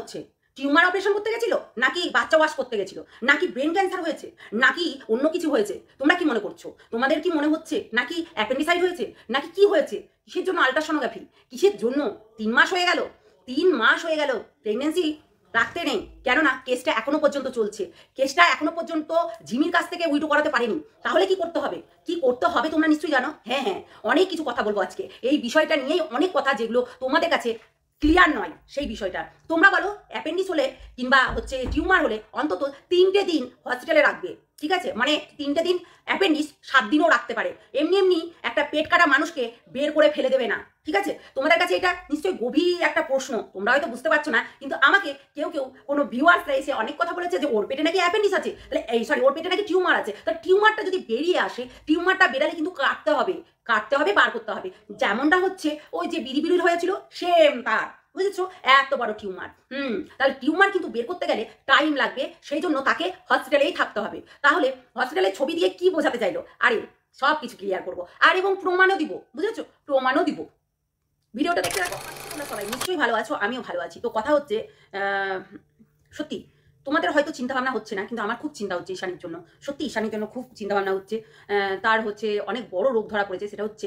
হচ্ছে? Tumour operation করতে গেছিল, নাকি বাচ্চা ওয়াশ করতে গেছিল, নাকি ব্রেন ক্যান্সার হয়েছে, নাকি অন্য কিছু হয়েছে? তোমরা কি মনে করছো? তোমাদের কি মনে হচ্ছে নাকি অ্যাপেন্ডিসাইড হয়েছে, নাকি কি হয়েছে? কিসের জন্য আল্ট্রাসোনোগ্রাফি? কিসের জন্য? 3 মাস হয়ে গেল, 3 মাস হয়ে গেল প্রেগনেন্সি রাখতে নেই, কেননা কেসটা এখনো পর্যন্ত চলছে। কেসটা এখনো পর্যন্ত জিমির কাছ থেকে উইডো করাতে পারেনি। তাহলে কি করতে হবে? কি করতে হবে তোমরা নিশ্চয়ই জানো। হ্যাঁ হ্যাঁ, অনেক কিছু কথা বলবো আজকে এই বিষয়টা নিয়েই, অনেক কথা যেগুলো তোমাদের কাছে ক্লিয়ার নয় সেই বিষয়টা। তোমরা বলো অ্যাপেন্ডিক্স হলে কিংবা হচ্ছে টিউমার হলে অন্তত 3টে দিন হসপিটালে রাখবে, ঠিক আছে? মানে 3টে দিন, অ্যাপেন্ডিক্স 7 দিনও রাখতে পারে। এমনি এমনি একটা পেট কাটা মানুষকে বের করে ফেলে দেবে না, ঠিক আছে? তোমাদের কাছে এটা নিশ্চয়ই গভীর একটা প্রশ্ন, তোমরা হয়তো বুঝতে পারছো না। কিন্তু আমাকে কেউ কেউ কোনো ভিউয়ার্সরা এসে অনেক কথা বলেছে যে ওর পেটে নাকি অ্যাপেন্ডিক্স আছে, তাহলে এই সরি ওর পেটে নাকি টিউমার আছে। তাহলে টিউমারটা যদি বেরিয়ে আসে, টিউমারটা বেরালে কিন্তু কাটতে হবে, বার করতে হবে। যেমনটা হচ্ছে ওই যে বিড়ি হয়েছিল, সেম তার, বুঝেছো? এত বড় টিউমার। তাহলে টিউমার কিন্তু বের করতে গেলে টাইম লাগবে, সেই জন্য তাকে হসপিটালেই থাকতে হবে। তাহলে হসপিটালের ছবি দিয়ে কি বোঝাতে চাইলো? আরে সব কিছু ক্লিয়ার করবো, আর এবং প্রমাণও দিব, বুঝেছো? প্রমাণও দিব। ভিডিওটা দেখতে রাখো। তোমরা সবাই নিশ্চয়ই ভালো আছো, আমিও ভালো আছি। তো কথা হচ্ছে, সত্যি তোমাদের হয়তো চিন্তা ভাবনা হচ্ছে না, কিন্তু আমার খুব চিন্তা হচ্ছে ঈশানীর জন্য। সত্যি ঈশানীর জন্য খুব চিন্তা ভাবনা হচ্ছে। তার হচ্ছে অনেক বড় রোগ ধরা পড়েছে, সেটা হচ্ছে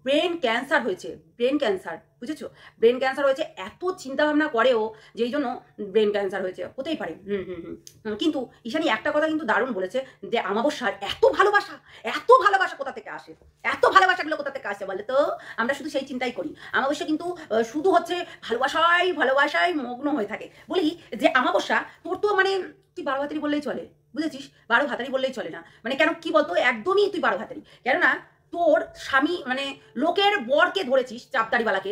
ব্রেন ক্যান্সার হয়েছে। ব্রেন ক্যান্সার, বুঝেছো? ব্রেন ক্যান্সার হয়েছে। এত চিন্তা ভাবনা করেও যেই জন্য ব্রেন ক্যান্সার হয়েছে, হতেই পারে। কিন্তু ঈশানী একটা কথা কিন্তু দারুণ বলেছে, যে আমাবস্যার এত ভালোবাসা কোথা থেকে আসে? এত ভালোবাসাগুলো কোথা থেকে আসে বলে তো? আমরা শুধু সেই চিন্তাই করি। আমাবস্যা কিন্তু শুধু হচ্ছে ভালোবাসায় মগ্ন হয়ে থাকে। বলি যে আমাবস্যা তোর তো মানে তুই 12 ভাতারি বললেই চলে, বুঝেছিস? 12 ভাতারি বললেই চলে না, মানে কেন কি বলতো, একদমই তুই 12 ভাতারি। কেননা তোর স্বামী মানে লোকের বরকে ধরেছিস, চাপদাড়িওয়ালাকে।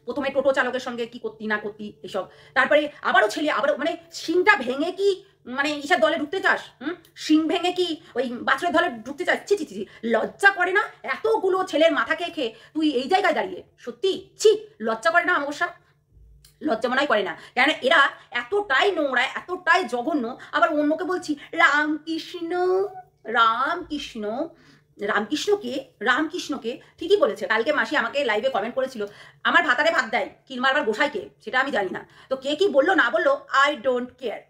প্রথমে টোটো চালকের সঙ্গে কি করতি না করতি এসব, তারপরে আবারও ছেলে, আবারও মানে শিংটা ভেঙে কি মানে ঈশার দলে ঢুকতে চাস? শিং ভেঙে কি ওই বাছরের দলে ঢুকতে চাস? ছি ছি ছি, লজ্জা করে না? এতগুলো ছেলের মাথা খেয়ে তুই এই জায়গায় দাঁড়িয়ে, সত্যি ছি, লজ্জা করে না আমাবস্যা? লজ্জা মনে করে না, কেন এরা এতটাই নোংরা, এতটাই জঘন্য। আবার অন্যকে বলছি রামকৃষ্ণ, রামকৃষ্ণ, রামকৃষ্ণকে ঠিকই বলেছে। কালকে মাসি আমাকে লাইভে কমেন্ট করেছিল, আমার ভাতারে ভাত দেয় কিংবা আবার গোসাইকে, সেটা আমি জানি না। তো কে কি বললো না বললো, I don't care.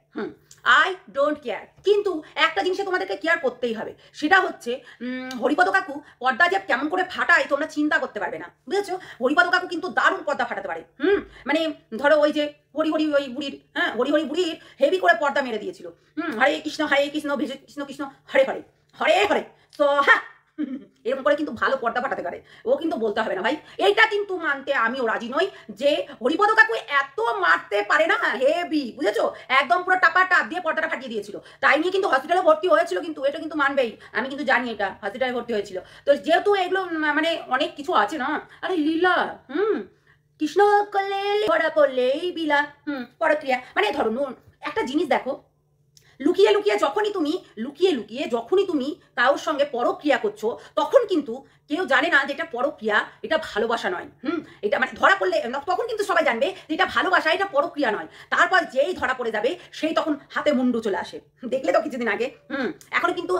I don't care. কিন্তু একটা জিনিসে তোমাদেরকে কেয়ার করতেই হবে, সেটা হচ্ছে হরিপদ কাকু পর্দা যে কেমন করে ফাটায় তোমরা চিন্তা করতে পারবে না, বুঝেছো? হরিপদ কাকু কিন্তু দারুণ পর্দা ফাটাতে পারে। মানে ধরো ওই যে হরি ওই বুড়ির, হরি বুড়ির হেভি করে পর্দা মেরে দিয়েছিল। হরে কৃষ্ণ কৃষ্ণ কৃষ্ণ হরে হরে হরে হরে। তো হ্যাঁ, এরকম করে কিন্তু ভালো পর্দা ফাটাতে পারে ও, কিন্তু বলতে হবে না ভাই। এইটা কিন্তু মানতে আমিও রাজি নই যে হরিপদ কাকু এত মারতে পারে না, হেভি, বুঝেছো? একদম পুরো টাপা টাপ দিয়ে পর্দাটা ফাটিয়ে দিয়েছিল। তাই নিয়ে কিন্তু হসপিটালে ভর্তি হয়েছিল, কিন্তু এটা কিন্তু মানবেই, আমি কিন্তু জানি এটা হসপিটালে ভর্তি হয়েছিল। তো যেহেতু এগুলো মানে অনেক কিছু আছে না, আরে লীলা, কৃষ্ণ করলে ধরা করলেই বিলা, পরক্রিয়া। মানে ধরো একটা জিনিস দেখো, লুকিয়ে যখনই তুমি কারোর সঙ্গে পরক্রিয়া করছো, তখন কিন্তু কেউ জানে না যে এটা পরক্রিয়া, এটা ভালোবাসা নয়। এটা মানে ধরা পড়লে তখন কিন্তু সবাই জানবে যে এটা ভালোবাসা, এটা পরক্রিয়া নয়। তারপর যেই ধরা পড়ে যাবে সেই তখন হাতে মুন্ডু চলে আসে। দেখলে তো কিছুদিন আগে। এখনো কিন্তু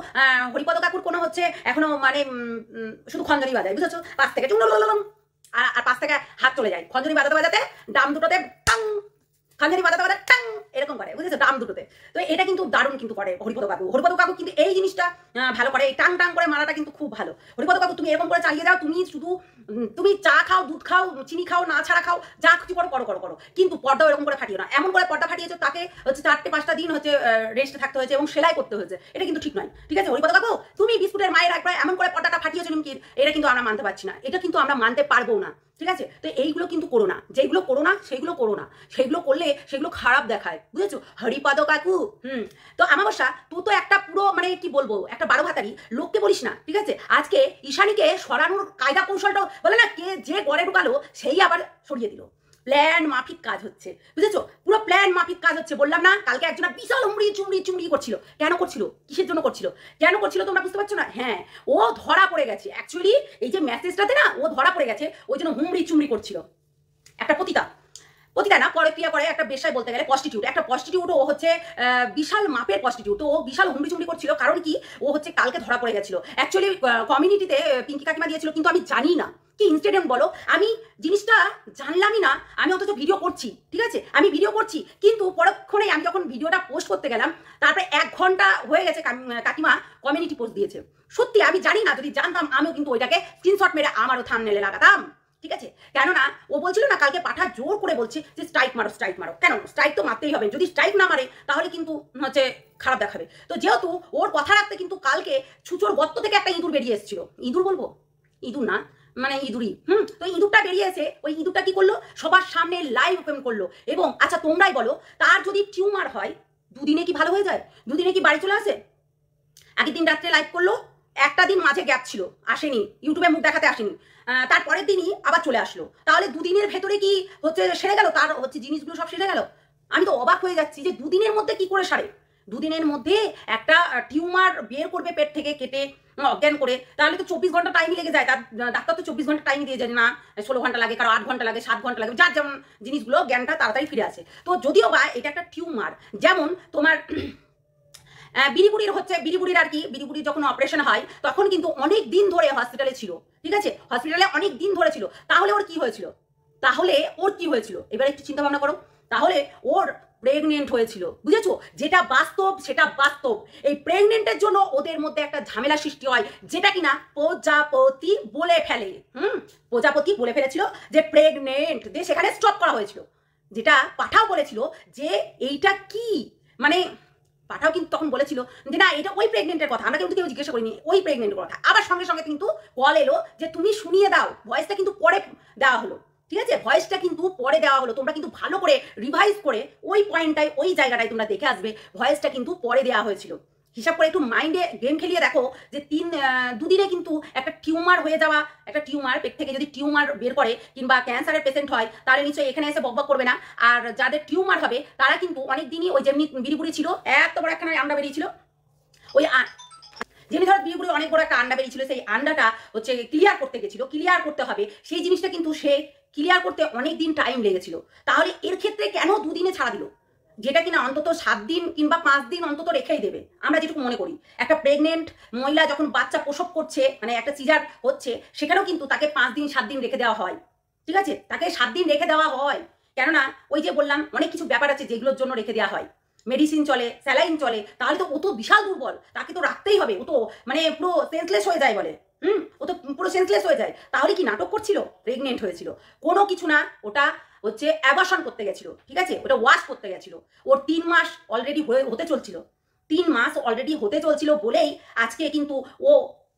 হরিপদ কাকুর কোনো হচ্ছে এখনো মানে শুধু খঞ্জনি বাজায়, বুঝেছো? পাশ থেকে আর পাশ থেকে হাত চলে যায়, খঞ্জনি বাজাতে ডাম দুটোতে টাং, খঞ্জনি বাজাতে টাং, এরকম করে, বুঝেছো? ডাম দুটোতে। তো এটা কিন্তু দারুণ কিন্তু করে হরিপদ কাকু কিন্তু এই জিনিসটা ভালো করে, এই টাং টাং করে মারাটা কিন্তু খুব ভালো। হরিপদ কাকু তুমি এরকম করে চালিয়ে যাও, তুমি শুধু তুমি চা খাও, দুধ খাও, চিনি খাও, না ছাড়া খাও, যা কিছু করো, কিন্তু পর্দাও এরকম করে ফাটিও না। এমন করে পর্দা ফাটিয়েছো তাকে হচ্ছে 4-5টা দিন হচ্ছে রেস্টে থাকতে হয়েছে এবং সেলাই করতে হয়েছে। এটা কিন্তু ঠিক নয়, ঠিক আছে? হরিপদ কাকু তুমি বিস্কুটের মায়ের একবার এমন করে পর্দাটা ফাটিয়েছো নিমকির, এটা কিন্তু আমরা মানতে পারছি না, এটা কিন্তু আমরা মানতে পারবো না, ঠিক আছে? তো এইগুলো কিন্তু করো না, যেগুলো করো না সেইগুলো করো না, সেইগুলো করলে সেগুলো খারাপ দেখায়, বুঝেছো? হরিপদ কাকু। তো আমাবস্যা তুই তো একটা পুরো মানে কি বলবো, একটা 12 ভাতারি, লোককে বলিস না, ঠিক আছে? আজকে ঈশানীকে সরানোর কায়দা কৌশলটা বলে না, কে যে গড়ে ঢুকালো সেই আবার সরিয়ে দিল। প্ল্যান মাফিক কাজ হচ্ছে, বুঝেছো? পুরো প্ল্যান মাফিক কাজ হচ্ছে। বললাম না কালকে একজনা বিশাল চুমড়ি করছিল। কেন করছিল? কিসের জন্য করছিল? তোমরা বুঝতে পারছো না? হ্যাঁ, ও ধরা পড়ে গেছে। অ্যাকচুয়ালি এই যে মেসেজটাতে না ও ধরা পড়ে গেছে, ওই জন্য চুমড়ি করছিল। একটা পতিতা পতিতা না, পরক্রিয়া করে একটা বেশ্যায় বলতে গেলে প্রস্টিটিউট, একটা প্রস্টিটিউট। ও হচ্ছে বিশাল মাপের প্রস্টিটিউট। তো ও বিশাল হুমড়ি চুমড়ি করছিল, কারণ কি ও হচ্ছে কালকে ধরা পড়ে গেছিল। অ্যাকচুয়ালি কমিউনিটিতে পিঙ্কি কাকিমা দিয়েছিল, কিন্তু আমি জানি না কি ইনস্ট্যান্ট বলো, আমি জিনিসটা জানলামই না, আমি অথচ ভিডিও করছি, ঠিক আছে, আমি ভিডিও করছি, কিন্তু পরক্ষণেই আমি যখন ভিডিওটা পোস্ট করতে গেলাম, তারপরে 1 ঘন্টা হয়ে গেছে কাকিমা কমিউনিটি পোস্ট দিয়েছে। সত্যি আমি জানি না, যদি জানতাম আমিও কিন্তু ওইটাকে স্ক্রিনশট মেরে আমারও থাম্বনেলে লাগাতাম, ঠিক আছে। কেননা ও বলছিল না কালকে পাঠা জোর করে বলছে যে স্ট্রাইক মারো, স্ট্রাইক মারো। কেন স্ট্রাইক তো মারতেই হবে, যদি স্ট্রাইক না মারে তাহলে কিন্তু হচ্ছে খারাপ দেখাবে। তো যেহেতু ওর কথা রাখতে কিন্তু কালকে ছুচোর গর্ত থেকে একটা ইঁদুর বেরিয়ে এসেছিল, ইঁদুর বলবো, ইঁদুর না মানে ইঁদুরি, তো ইঁদুরটা বেরিয়ে এসে ওই ইঁদুরটা কি করলো, সবার সামনে লাইভ ওপেন করলো। এবং আচ্ছা তোমরাই বলো, তার যদি টিউমার হয় 2 দিনে কি ভালো হয়ে যায়? 2 দিনে কি বাড়ি চলে আসে? আগের দিন রাত্রে লাইভ করলো, একটা দিন মাঝে গ্যাপ ছিল, আসেনি, ইউটিউবে মুখ দেখাতে আসেনি, তারপরের দিনই আবার চলে আসলো। তাহলে 2 দিনের ভেতরে কি হচ্ছে সেরে গেল, তার হচ্ছে জিনিসগুলো সব সেরে গেল? আমি তো অবাক হয়ে যাচ্ছি যে 2 দিনের মধ্যে কি করে সারে। 2 দিনের মধ্যে একটা টিউমার বের করবে পেট থেকে কেটে, অজ্ঞান করে, তাহলে তো 24 ঘন্টা টাইমই লেগে যায়। তার ডাক্তার তো 24 ঘন্টা টাইম দিয়ে যায় না, 16 ঘন্টা লাগে, কারো 8 ঘন্টা লাগে, 7 ঘন্টা লাগে, যার যেমন জিনিসগুলো জ্ঞানটা তাড়াতাড়ি ফিরে আসে। তো যদিও বা এটা একটা টিউমার, যেমন তোমার বিড়িবুড়ির হচ্ছে বিড়িবুড়ির আর কি, বিড়িবুড়ির যখন অপারেশন হয় তখন কিন্তু অনেক দিন ধরে হসপিটালে ছিল, ঠিক আছে, হসপিটালে অনেক দিন ধরে ছিল। তাহলে ওর কি হয়েছিল? এবার একটু চিন্তা ভাবনা করো। তাহলে ওর প্রেগনেন্ট হয়েছিল, বুঝেছো? যেটা বাস্তব সেটা বাস্তব। এই প্রেগনেন্টের জন্য ওদের মধ্যে একটা ঝামেলা সৃষ্টি হয়, যেটা কিনা প্রজাপতি বলে ফেলে। প্রজাপতি বলে ফেলেছিল যে প্রেগনেন্ট, দিয়ে সেখানে স্টপ করা হয়েছিল। যেটা পাঠাও বলেছিল যে এইটা কি, মানে পাঠাও কিন্তু তখন বলেছিল যে না এটা ওই প্রেগনেন্টের কথা, আমরা কিন্তু কেউ জিজ্ঞাসা করিনি ওই প্রেগনেন্টের কথা। আবার সঙ্গে সঙ্গে কিন্তু কল এলো যে তুমি শুনিয়ে দাও, ভয়েসটা কিন্তু পরে দেওয়া হলো, ঠিক আছে, ভয়েসটা কিন্তু পরে দেওয়া হলো। তোমরা কিন্তু ভালো করে রিভাইজ করে ওই পয়েন্টটায় ওই জায়গাটায় তোমরা দেখে আসবে, ভয়েসটা কিন্তু পরে দেওয়া হয়েছিল। হিসাব করে একটু মাইন্ডে গেম খেলিয়ে দেখো যে 2 দিনে কিন্তু একটা টিউমার হয়ে যাওয়া, একটা টিউমার পেট থেকে যদি টিউমার বের করে কিংবা ক্যান্সারের পেশেন্ট হয়, তাহলে নিশ্চয়ই এখানে এসে বকবক করবে না। আর যাদের টিউমার হবে তারা কিন্তু অনেক দিনই ওই যেমনি বিড়িবুড়ি ছিল, এত বড় একখানা আন্ডা বেরিয়েছিল, ওই যেমনি ধরো বিড়িবুড়ি অনেক বড় একটা আন্ডা বেরিয়েছিল, সেই আন্ডাটা হচ্ছে ক্লিয়ার করতে গেছিল, ক্লিয়ার করতে হবে সেই জিনিসটা কিন্তু সে ক্লিয়ার করতে অনেক দিন টাইম লেগেছিল। তাহলে এর ক্ষেত্রে কেন 2 দিনে ছাড়া দিল, যেটা কিনা অন্তত 7 দিন কিংবা 5 দিন অন্তত রেখেই দেবে, আমরা যেটুকু মনে করি। একটা প্রেগনেন্ট মহিলা যখন বাচ্চা প্রসব করছে, মানে একটা সিজার হচ্ছে, সেখানেও কিন্তু তাকে 5 দিন 7 দিন রেখে দেওয়া হয়, ঠিক আছে, তাকে 7 দিন রেখে দেওয়া হয়। কেননা ওই যে বললাম অনেক কিছু ব্যাপার আছে যেগুলোর জন্য রেখে দেওয়া হয়, মেডিসিন চলে, স্যালাইন চলে, তাহলে তো ও তো বিশাল দুর্বল, তাকে তো রাখতেই হবে, ও তো মানে পুরো সেন্সলেস হয়ে যায় বলে, ও তো পুরো সেন্সলেস হয়ে যায়। তাহলে কি নাটক করছিল? প্রেগনেন্ট হয়েছিল, কোনো কিছু না, ওটা হচ্ছে অ্যাবর্শন করতে গেছিল, ঠিক আছে, ওটা ওয়াশ করতে গেছিল। ওর 3 মাস অলরেডি হতে চলছিল, 3 মাস অলরেডি হতে চলছিল বলেই আজকে কিন্তু ও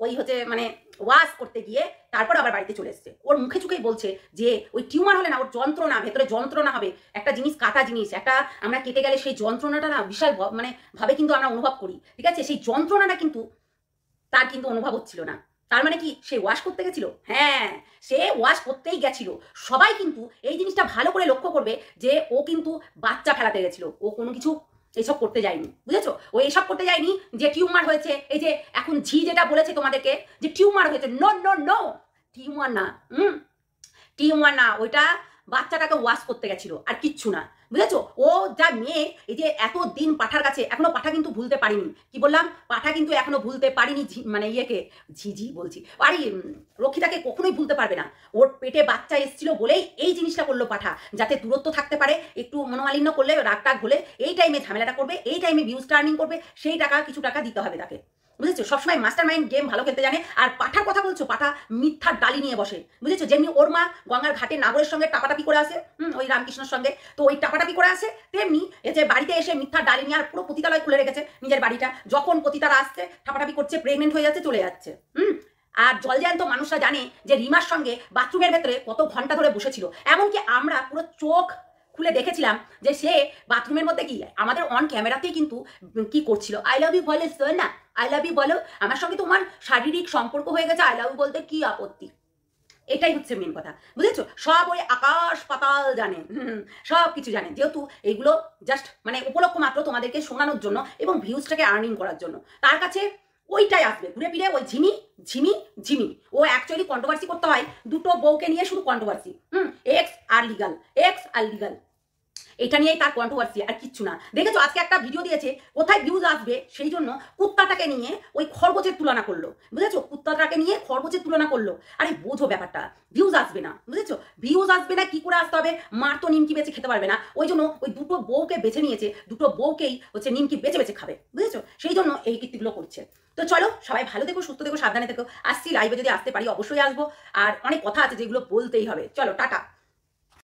ওই হচ্ছে মানে ওয়াশ করতে গিয়ে তারপর আবার বাড়িতে চলে এসছে। ওর মুখে চুখেই বলছে যে ওই টিউমার হলে না ওর যন্ত্রণা, ভেতরে যন্ত্রণা হবে, একটা জিনিস কাটা জিনিস, একটা আমরা কেটে গেলে সেই যন্ত্রণাটা না বিশাল মানে ভাবে কিন্তু আমরা অনুভব করি, ঠিক আছে, সেই যন্ত্রণাটা কিন্তু তার কিন্তু অনুভব হচ্ছিল না। তার মানে কি সে ওয়াশ করতে গেছিল? হ্যাঁ, সে ওয়াশ করতেই গেছিল। সবাই কিন্তু এই জিনিসটা ভালো করে লক্ষ্য করবে যে ও কিন্তু বাচ্চা ফেলাতে গেছিল, ও কোনো কিছু এইসব করতে যায়নি, বুঝেছো? ও এইসব করতে যায়নি যে টিউমার হয়েছে, এই যে এখন ঝি যেটা বলেছে তোমাদেরকে যে টিউমার হয়েছে, নো নো নো, টিউমার না, টিউমার না, ওইটা বাচ্চাটাকে ওয়াশ করতে গেছিল, আর কিচ্ছু না, বুঝেছো? ও যা মেয়ে, এই যে এত দিন পাঠার কাছে, এখনো পাঠা কিন্তু ভুলতে পারিনি, কি বললাম, পাঠা কিন্তু এখনো ভুলতে পারিনি, মানে ইয়েকে ঝিঝি বলছি, আরে রক্ষিতাকে কখনোই ভুলতে পারবে না। ওর পেটে বাচ্চা এসেছিল বলেই এই জিনিসটা করলো পাঠা, যাতে দূরত্ব থাকতে পারে, একটু মনোমালিন্য করলে রাগ টাগ হলে এই টাইমে ঝামেলাটা করবে, এই টাইমে ভিউজ টার্নিং করবে, সেই টাকা কিছু টাকা দিতে হবে তাকে, বুঝেছো? সবসময় মাস্টার মাইন্ড গেম ভালো খেলতে জানে। আর পাঠার কথা বলছো, পাঠা মিথ্যার ডালি নিয়ে বসে, বুঝেছো? যেমনি ওর মা গঙ্গার ঘাটে নাগরের সঙ্গে টাপাটাপি করে আসে, ওই রামকৃষ্ণর সঙ্গে, তো ওই টাপাটাপি করে আসে, তেমনি এই যে বাড়িতে এসে মিথ্যার ডালি নিয়ে আর পুরো পতিতালয় খুলে রেখেছে নিজের বাড়িটা। যখন পতিতারা আসছে টাপাটাপি করছে, প্রেগনেন্ট হয়ে যাচ্ছে, চলে যাচ্ছে। আর জলজ্যান্ত মানুষরা জানে যে রিমার সঙ্গে বাথরুমের ভেতরে কত ঘন্টা ধরে বসেছিল, এমনকি আমরা পুরো চোখ খুলে দেখেছিলাম যে সে বাথরুমের মধ্যে কি আমাদের অন ক্যামেরাতেই কিন্তু কি করছিল, আই লাভ ইউ বলে না, আই লাভ ইউ বলো, আমার সঙ্গে তোমার শারীরিক সম্পর্ক হয়ে গেছে, আই লাভ ইউ বলতে কি আপত্তি? এটাই হচ্ছে মেন কথা, বুঝেছো? সব ওই আকাশ পাতাল জানে, সব কিছু জানে, যেহেতু এগুলো জাস্ট মানে উপলক্ষ মাত্র তোমাদেরকে শোনানোর জন্য এবং ভিউজটাকে আর্নিং করার জন্য। তার কাছে ওইটাই আসবে ঘুরে ফিরে, ওই ঝিমি ঝিমি ঝিমি। ও অ্যাকচুয়ালি কন্ট্রোভার্সি করতে হয় দুটো বউকে নিয়ে, শুধু কন্ট্রোভার্সি, এক্স আর লিগাল, এক্স আর লিগাল, এটা নিয়েই তার কন্ট্রোভার্সি, আর কিচ্ছু না। দেখেছো আজকে একটা ভিডিও দিয়েছে, কোথায় ভিউজ আসবে সেই জন্য কুত্তাটাকে নিয়ে ওই খরগোশের তুলনা করলো, বুঝেছো? কুত্তাটাকে নিয়ে খরগোশের তুলনা করলো। আরে বোঝো ব্যাপারটা, ভিউজ আসবে না, বুঝেছো? ভিউজ আসবে না, কি করে আসতে হবে? মার তো নিমকি বেছে খেতে পারবে না, ওই জন্য ওই দুটো বউকে বেছে নিয়েছে, দুটো বউকেই হচ্ছে নিমকি বেছে বেছে খাবে, বুঝেছো? সেই জন্য এই কীর্তিগুলো করছে। তো চলো সবাই ভালো থেকো, সুস্থ থেকো, সাবধানে থেকো। আসছি লাইভে, যদি আসতে পারি অবশ্যই আসবো। আর অনেক কথা আছে যেগুলো বলতেই হবে। চলো টাটা।